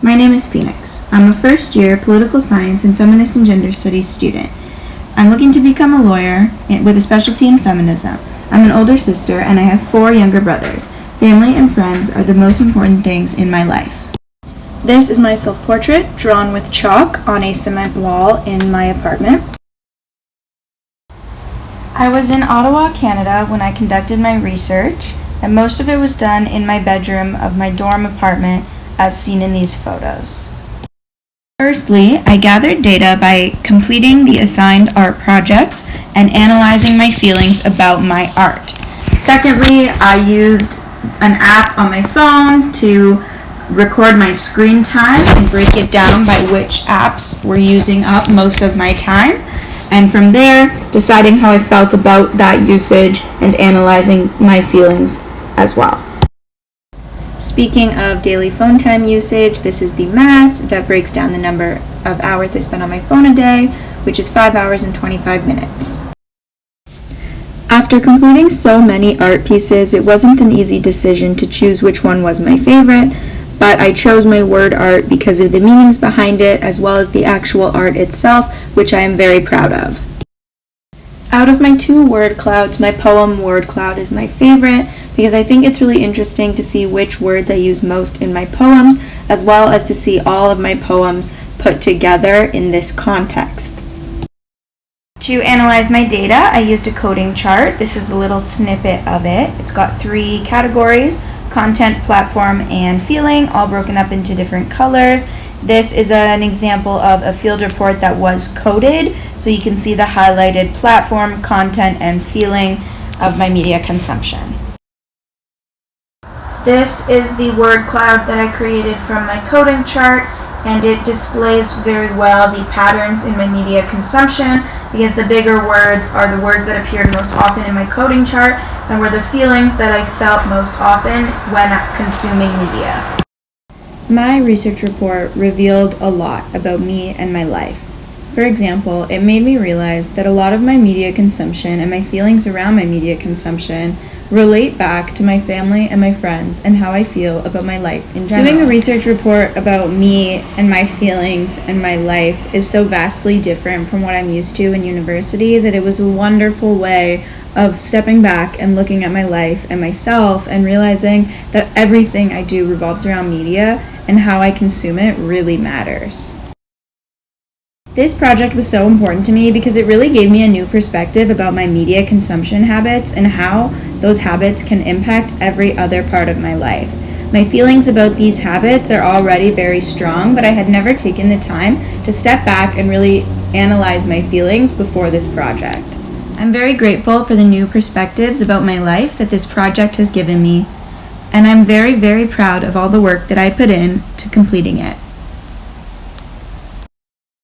My name is Phoenix. I'm a first-year political science and feminist and gender studies student. I'm looking to become a lawyer with a specialty in feminism. I'm an older sister and I have 4 younger brothers. Family and friends are the most important things in my life. This is my self-portrait drawn with chalk on a cement wall in my apartment. I was in Ottawa, Canada when I conducted my research, and most of it was done in my bedroom of my dorm apartment as seen in these photos. Firstly, I gathered data by completing the assigned art projects and analyzing my feelings about my art. Secondly, I used an app on my phone to record my screen time and break it down by which apps were using up most of my time. And from there, deciding how I felt about that usage and analyzing my feelings as well. Speaking of daily phone time usage, this is the math that breaks down the number of hours I spend on my phone a day, which is 5 hours and 25 minutes. After completing so many art pieces, it wasn't an easy decision to choose which one was my favorite, but I chose my word art because of the meanings behind it as well as the actual art itself, which I am very proud of. Out of my 2 word clouds, my poem word cloud is my favorite because I think it's really interesting to see which words I use most in my poems, as well as to see all of my poems put together in this context. To analyze my data, I used a coding chart. This is a little snippet of it. It's got 3 categories: content, platform, and feeling, all broken up into different colors. This is an example of a field report that was coded, so you can see the highlighted platform, content, and feeling of my media consumption. This is the word cloud that I created from my coding chart, and it displays very well the patterns in my media consumption because the bigger words are the words that appeared most often in my coding chart and were the feelings that I felt most often when consuming media. My research report revealed a lot about me and my life. For example, it made me realize that a lot of my media consumption and my feelings around my media consumption relate back to my family and my friends and how I feel about my life in general. Doing a research report about me and my feelings and my life is so vastly different from what I'm used to in university that it was a wonderful way of stepping back and looking at my life and myself and realizing that everything I do revolves around media and how I consume it really matters. This project was so important to me because it really gave me a new perspective about my media consumption habits and how those habits can impact every other part of my life. My feelings about these habits are already very strong, but I had never taken the time to step back and really analyze my feelings before this project. I'm very grateful for the new perspectives about my life that this project has given me, and I'm very, very proud of all the work that I put in to completing it.